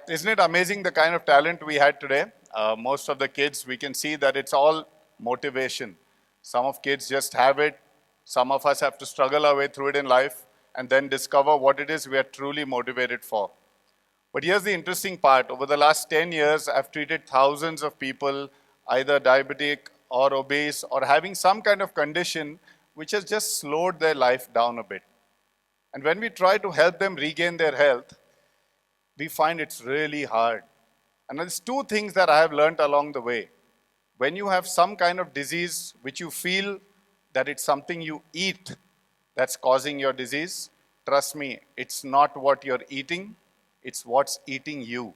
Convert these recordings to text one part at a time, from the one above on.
isn't it amazing the kind of talent we had today? Most of the kids, we can see that it's all motivation. Some of kids just have it. Some of us have to struggle our way through it in life and then discover what it is we are truly motivated for. But here's the interesting part. Over the last 10 years, I've treated thousands of people, either diabetic or obese or having some kind of condition which has just slowed their life down a bit. And when we try to help them regain their health, we find it's really hard. And there's two things that I have learned along the way. When you have some kind of disease which you feel that it's something you eat that's causing your disease, trust me, it's not what you're eating, it's what's eating you.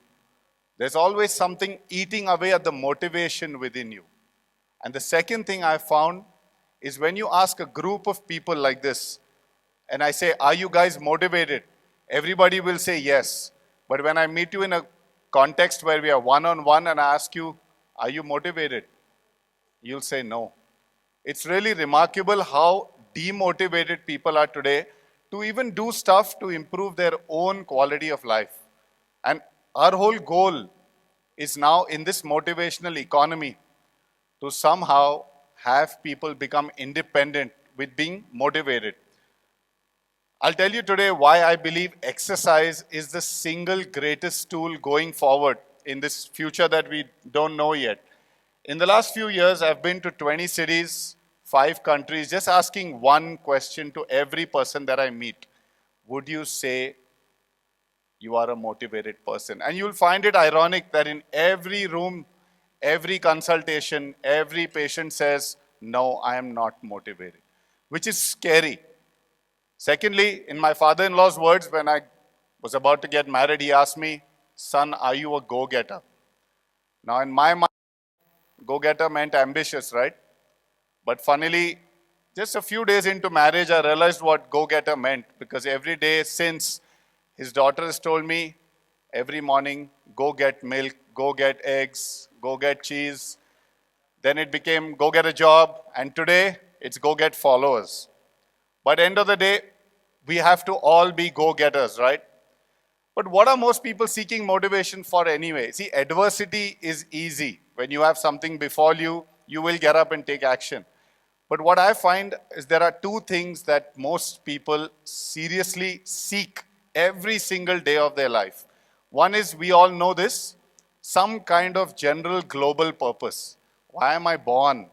There's always something eating away at the motivation within you. And the second thing I found is when you ask a group of people like this, and I say, are you guys motivated? Everybody will say yes. But when I meet you in a context where we are one-on-one and I ask you, are you motivated? You'll say no. It's really remarkable how demotivated people are today to even do stuff to improve their own quality of life. And our whole goal is now in this motivational economy to somehow have people become independent with being motivated. I'll tell you today why I believe exercise is the single greatest tool going forward in this future that we don't know yet. In the last few years, I've been to 20 cities, 5 countries, just asking one question to every person that I meet. Would you say you are a motivated person? And you'll find it ironic that in every room, every consultation, every patient says, no, I am not motivated, which is scary. Secondly, in my father-in-law's words, when I was about to get married, he asked me, son, are you a go-getter? Now, in my mind, go-getter meant ambitious, right? But funnily, just a few days into marriage, I realized what go-getter meant, because every day since, his daughter has told me, every morning, go get milk, go get eggs, go get cheese. Then it became go get a job, and today, it's go get followers. But end of the day, we have to all be go-getters, right? But what are most people seeking motivation for anyway? See, adversity is easy. When you have something befall you, you will get up and take action. But what I find is there are two things that most people seriously seek every single day of their life. One is, we all know this, some kind of general global purpose. Why am I born?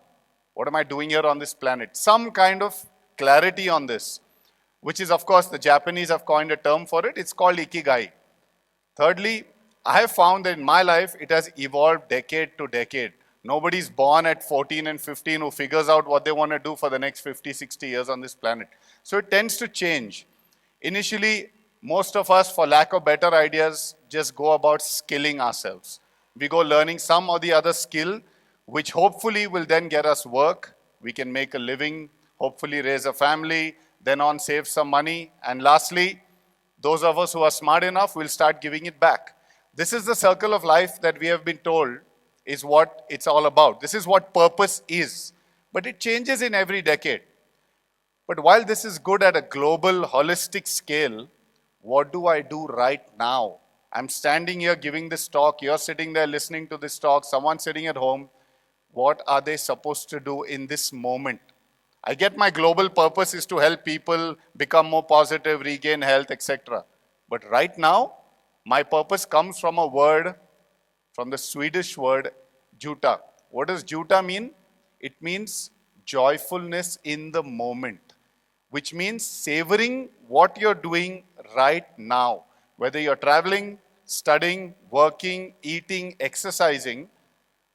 What am I doing here on this planet? Some kind of clarity on this, which is, of course, the Japanese have coined a term for it. It's called ikigai. Thirdly, I have found that in my life, it has evolved decade to decade. Nobody's born at 14 and 15 who figures out what they want to do for the next 50, 60 years on this planet. So it tends to change. Initially, most of us, for lack of better ideas, just go about skilling ourselves. We go learning some or the other skill, which hopefully will then get us work. We can make a living, hopefully raise a family, then on save some money. And lastly, those of us who are smart enough will start giving it back. This is the circle of life that we have been told is what it's all about. This is what purpose is. But it changes in every decade. But while this is good at a global, holistic scale, what do I do right now? I'm standing here giving this talk. You're sitting there listening to this talk. Someone's sitting at home. What are they supposed to do in this moment? I get my global purpose is to help people become more positive, regain health, etc. But right now, my purpose comes from a word, from the Swedish word, juta. What does juta mean? It means joyfulness in the moment, which means savoring what you're doing right now. Whether you're traveling, studying, working, eating, exercising,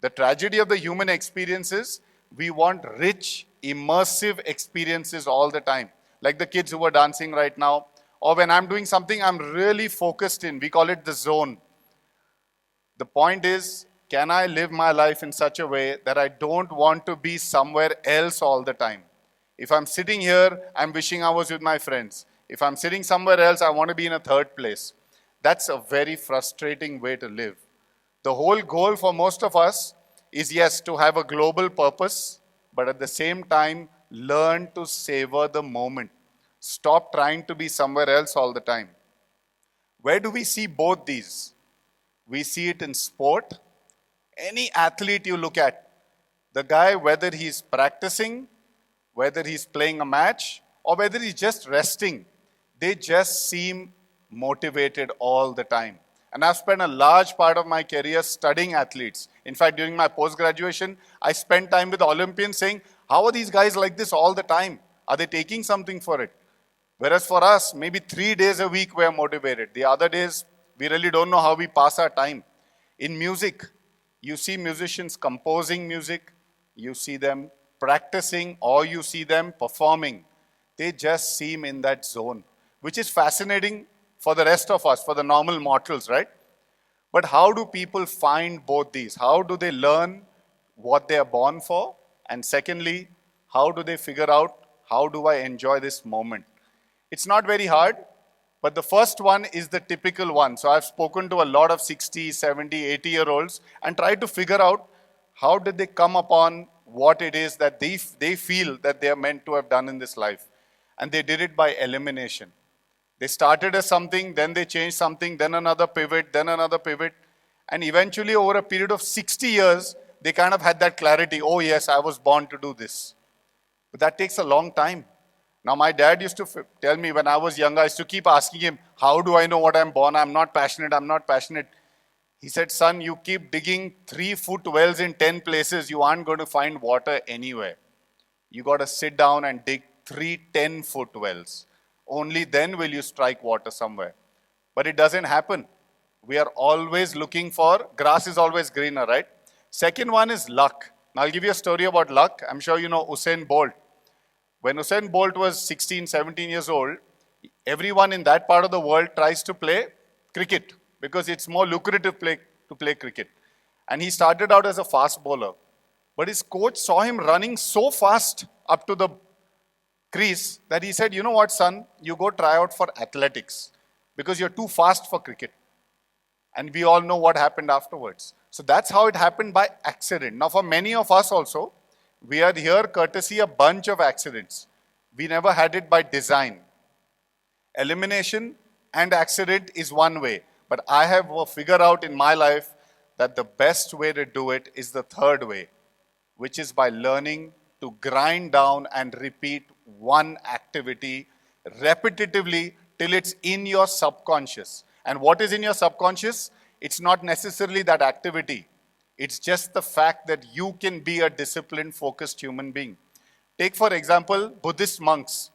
the tragedy of the human experience is we want rich, immersive experiences all the time. Like the kids who are dancing right now, or when I'm doing something I'm really focused in, we call it the zone. The point is, can I live my life in such a way that I don't want to be somewhere else all the time? If I'm sitting here, I'm wishing I was with my friends. If I'm sitting somewhere else, I want to be in a third place. That's a very frustrating way to live. The whole goal for most of us is, yes, to have a global purpose, but at the same time, learn to savor the moment. Stop trying to be somewhere else all the time. Where do we see both these? We see it in sport. Any athlete you look at, the guy, whether he's practicing, whether he's playing a match, or whether he's just resting, they just seem motivated all the time. And I've spent a large part of my career studying athletes. In fact, during my post-graduation, I spent time with Olympians saying, how are these guys like this all the time? Are they taking something for it? Whereas for us, maybe 3 days a week we are motivated. The other days, we really don't know how we pass our time. In music, you see musicians composing music, you see them practicing, or you see them performing. They just seem in that zone, which is fascinating for the rest of us, for the normal mortals, right? But how do people find both these? How do they learn what they are born for? And secondly, how do they figure out, how do I enjoy this moment? It's not very hard, but the first one is the typical one. So I've spoken to a lot of 60, 70, 80-year-olds and tried to figure out how did they come upon what it is that they feel that they are meant to have done in this life. And they did it by elimination. They started as something, then they changed something, then another pivot, then another pivot. And eventually over a period of 60 years, they kind of had that clarity, oh yes, I was born to do this. But that takes a long time. Now my dad used to tell me when I was younger, I used to keep asking him, how do I know what I'm born? I'm not passionate, I'm not passionate. He said, son, you keep digging 3-foot wells in 10 places, you aren't going to find water anywhere. You got to sit down and dig 3 10-foot wells. Only then will you strike water somewhere. But it doesn't happen. We are always looking for, grass is always greener, right? Second one is luck. Now I'll give you a story about luck. I'm sure you know Usain Bolt. When Usain Bolt was 16, 17 years old, everyone in that part of the world tries to play cricket because it's more lucrative to play cricket. And he started out as a fast bowler. But his coach saw him running so fast up to the crease that he said, you know what, son, you go try out for athletics because you're too fast for cricket. And we all know what happened afterwards. So that's how it happened by accident. Now for many of us also, we are here courtesy a bunch of accidents. We never had it by design. Elimination and accident is one way. But I have figured out in my life that the best way to do it is the third way, which is by learning to grind down and repeat one activity repetitively till it's in your subconscious. And what is in your subconscious? It's not necessarily that activity. It's just the fact that you can be a disciplined, focused human being. Take, for example, Buddhist monks.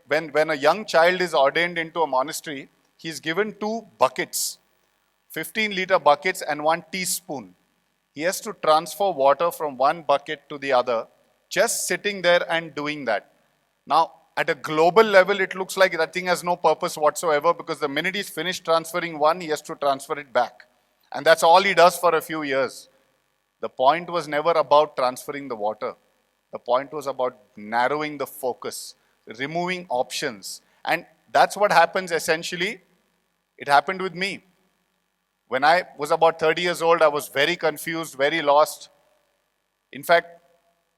When a young child is ordained into a monastery, he's given 2 buckets, 15-liter buckets and 1 teaspoon. He has to transfer water from one bucket to the other, just sitting there and doing that. Now, at a global level, it looks like that thing has no purpose whatsoever because the minute he's finished transferring one, he has to transfer it back. And that's all he does for a few years. The point was never about transferring the water. The point was about narrowing the focus, removing options. And that's what happens essentially. It happened with me. When I was about 30 years old, I was very confused, very lost. In fact,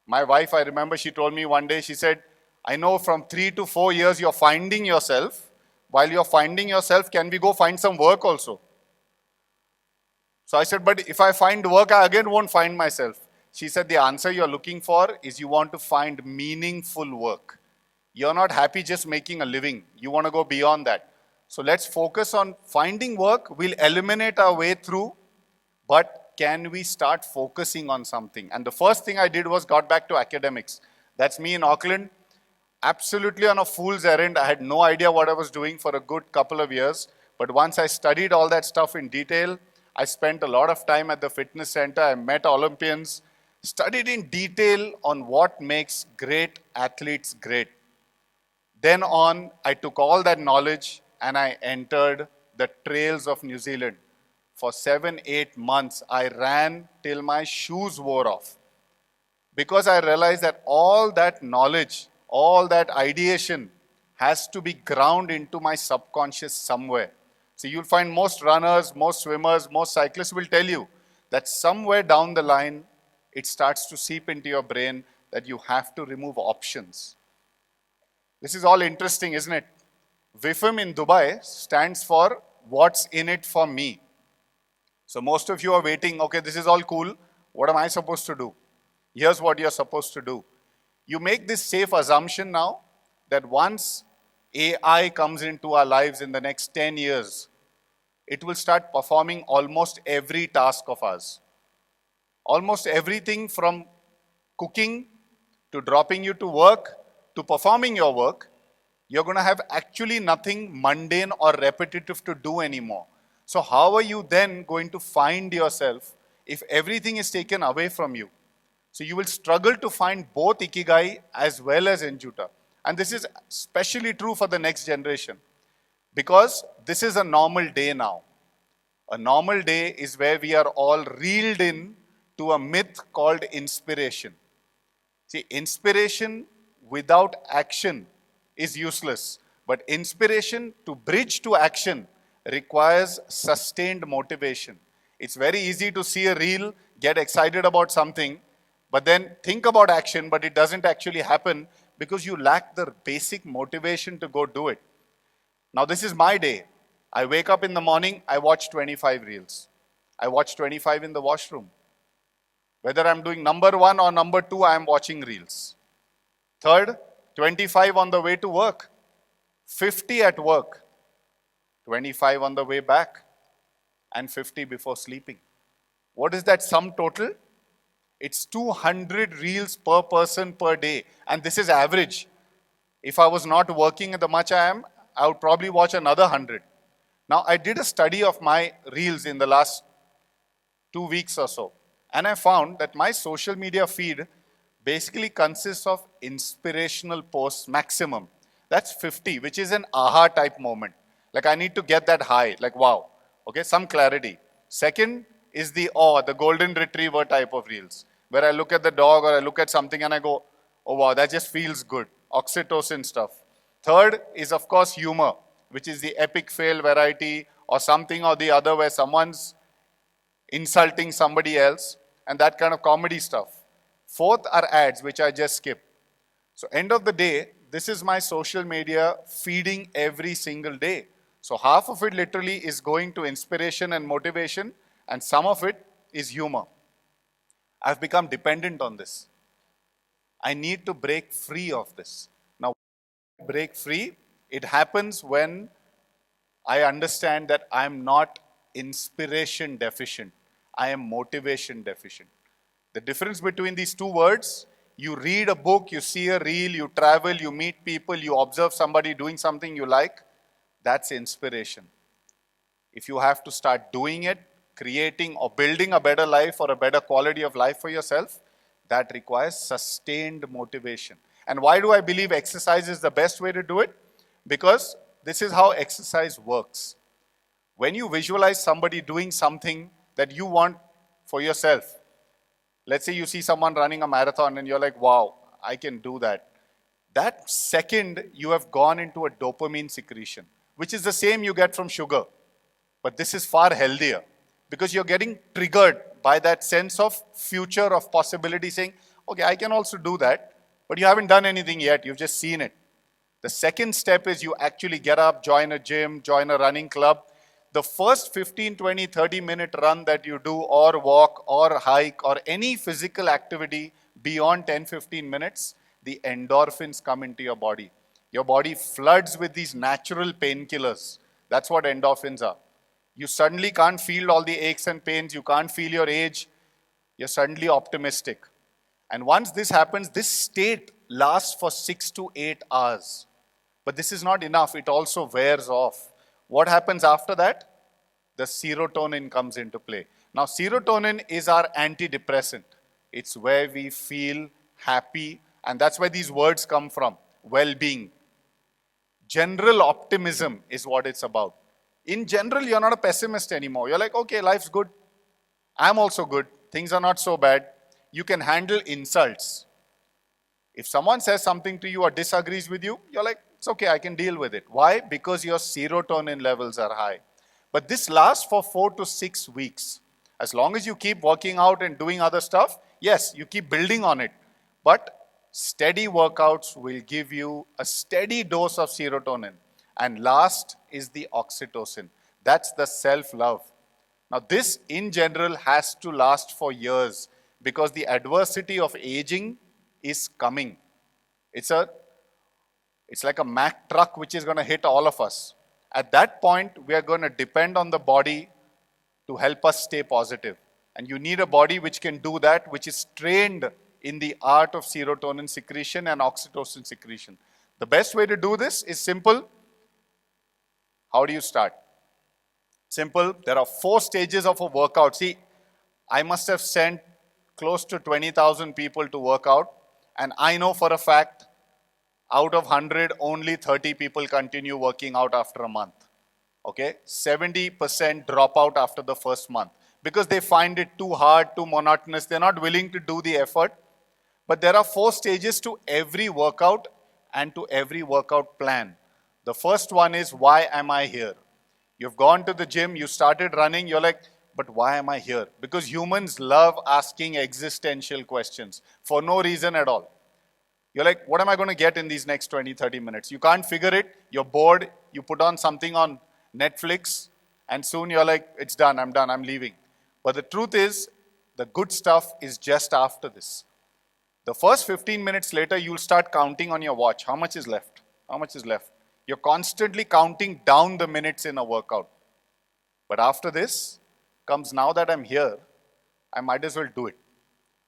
my wife, I remember she told me one day, she said, I know from 3 to 4 years you're finding yourself. While you're finding yourself, can we go find some work also? So I said, but if I find work, I again won't find myself. She said, the answer you're looking for is you want to find meaningful work. You're not happy just making a living. You want to go beyond that. So let's focus on finding work. We'll eliminate our way through, but can we start focusing on something? And the first thing I did was got back to academics. That's me in Auckland, absolutely on a fool's errand. I had no idea what I was doing for a good couple of years. But once I studied all that stuff in detail, I spent a lot of time at the fitness center. I met Olympians, studied in detail on what makes great athletes great. Then on, I took all that knowledge and I entered the trails of New Zealand. For 7-8 months, I ran till my shoes wore off. Because I realized that all that knowledge, all that ideation has to be ground into my subconscious somewhere. So you'll find most runners, most swimmers, most cyclists will tell you that somewhere down the line, it starts to seep into your brain that you have to remove options. This is all interesting, isn't it? WIFM in Dubai stands for what's in it for me. So most of you are waiting, okay, this is all cool. What am I supposed to do? Here's what you're supposed to do. You make this safe assumption now that once AI comes into our lives in the next 10 years, it will start performing almost every task of ours. Almost everything from cooking to dropping you to work to performing your work, you're going to have actually nothing mundane or repetitive to do anymore. So how are you then going to find yourself if everything is taken away from you? So you will struggle to find both Ikigai as well as Enjuta. And this is especially true for the next generation because this is a normal day now. A normal day is where we are all reeled in to a myth called inspiration. See, inspiration without action is useless, but inspiration to bridge to action requires sustained motivation. It's very easy to see a reel, get excited about something, but then think about action, but it doesn't actually happen because you lack the basic motivation to go do it. Now, this is my day. I wake up in the morning, I watch 25 reels. I watch 25 in the washroom. Whether I'm doing number 1 or number 2, I'm watching reels. Third, 25 on the way to work, 50 at work, 25 on the way back, and 50 before sleeping. What is that sum total? It's 200 reels per person per day. And this is average. If I was not working the much I am, I would probably watch another 100. Now, I did a study of my reels in the last 2 weeks or so. And I found that my social media feed basically consists of inspirational posts maximum. That's 50, which is an aha type moment. Like I need to get that high, like wow. Okay, some clarity. Second is the awe, the golden retriever type of reels, where I look at the dog or I look at something and I go, oh wow, that just feels good. Oxytocin stuff. Third is of course humor, which is the epic fail variety or something or the other where someone's insulting somebody else and that kind of comedy stuff. Fourth are ads, which I just skip. So end of the day, this is my social media feeding every single day. So half of it literally is going to inspiration and motivation, and some of it is humor. I've become dependent on this. I need to break free of this. Now, break free, it happens when I understand that I'm not inspiration deficient. I am motivation deficient. The difference between these two words, you read a book, you see a reel, you travel, you meet people, you observe somebody doing something you like, that's inspiration. If you have to start doing it, creating or building a better life or a better quality of life for yourself, that requires sustained motivation. And why do I believe exercise is the best way to do it? Because this is how exercise works. When you visualize somebody doing something that you want for yourself, let's say you see someone running a marathon and you're like, wow, I can do that. That second, you have gone into a dopamine secretion, which is the same you get from sugar. But this is far healthier because you're getting triggered by that sense of future of possibility saying, okay, I can also do that, but you haven't done anything yet. You've just seen it. The second step is you actually get up, join a gym, join a running club. The first 15, 20, 30-minute run that you do or walk or hike or any physical activity beyond 10, 15 minutes, the endorphins come into your body. Your body floods with these natural painkillers. That's what endorphins are. You suddenly can't feel all the aches and pains. You can't feel your age. You're suddenly optimistic. And once this happens, this state lasts for 6 to 8 hours. But this is not enough. It also wears off. What happens after that? The serotonin comes into play. Now, serotonin is our antidepressant. It's where we feel happy, and that's where these words come from, well-being. General optimism is what it's about. In general, you're not a pessimist anymore. You're like, okay, life's good. I'm also good. Things are not so bad. You can handle insults. If someone says something to you or disagrees with you, you're like, it's okay, I can deal with it. Why? Because your serotonin levels are high. But this lasts for 4 to 6 weeks. As long as you keep working out and doing other stuff, yes, you keep building on it. But steady workouts will give you a steady dose of serotonin. And last is the oxytocin. That's the self-love. Now this in general has to last for years because the adversity of aging is coming. It's like a Mack truck which is going to hit all of us. At that point, we are going to depend on the body to help us stay positive. And you need a body which can do that, which is trained in the art of serotonin secretion and oxytocin secretion. The best way to do this is simple. How do you start? Simple. There are 4 stages of a workout. See, I must have sent close to 20,000 people to work out, and I know for a fact out of 100, only 30 people continue working out after a month. Okay? 70% drop out after the first month because they find it too hard, too monotonous. They're not willing to do the effort. But there are 4 stages to every workout and to every workout plan. The first one is, why am I here? You've gone to the gym, you started running, you're like, but why am I here? Because humans love asking existential questions for no reason at all. You're like, what am I going to get in these next 20, 30 minutes? You can't figure it, you're bored, you put on something on Netflix, and soon you're like, it's done, I'm leaving. But the truth is, the good stuff is just after this. The first 15 minutes later, you'll start counting on your watch. How much is left? How much is left? You're constantly counting down the minutes in a workout. But after this comes, now that I'm here, I might as well do it.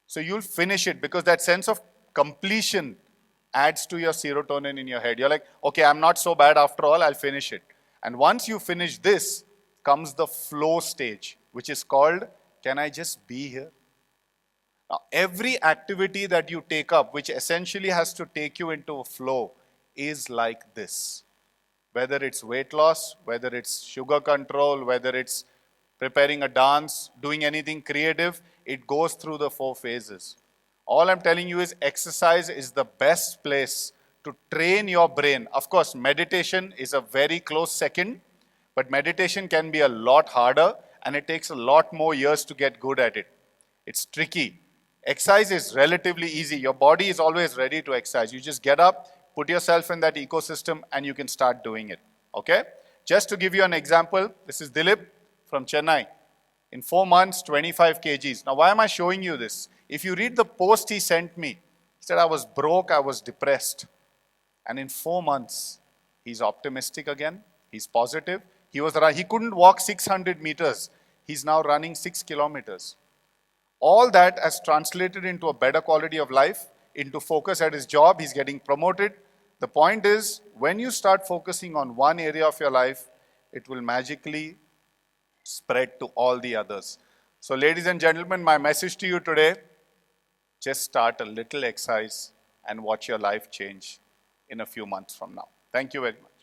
So you'll finish it because that sense of completion adds to your serotonin in your head. You're like, okay, I'm not so bad after all, I'll finish it. And once you finish this, comes the flow stage, which is called, can I just be here? Now, every activity that you take up, which essentially has to take you into a flow, is like this. Whether it's weight loss, whether it's sugar control, whether it's preparing a dance, doing anything creative, it goes through the 4 phases. All I'm telling you is exercise is the best place to train your brain. Of course, meditation is a very close second, but meditation can be a lot harder and it takes a lot more years to get good at it. It's tricky. Exercise is relatively easy. Your body is always ready to exercise. You just get up, put yourself in that ecosystem, and you can start doing it. Okay? Just to give you an example, this is Dilip from Chennai. In 4 months, 25 kgs. Now, why am I showing you this? If you read the post he sent me, he said, I was broke, I was depressed. And in 4 months, he's optimistic again. He's positive. He couldn't walk 600 meters. He's now running 6 kilometers. All that has translated into a better quality of life, into focus at his job. He's getting promoted. The point is, when you start focusing on one area of your life, it will magically spread to all the others. So ladies and gentlemen, my message to you today, just start a little exercise and watch your life change in a few months from now. Thank you very much.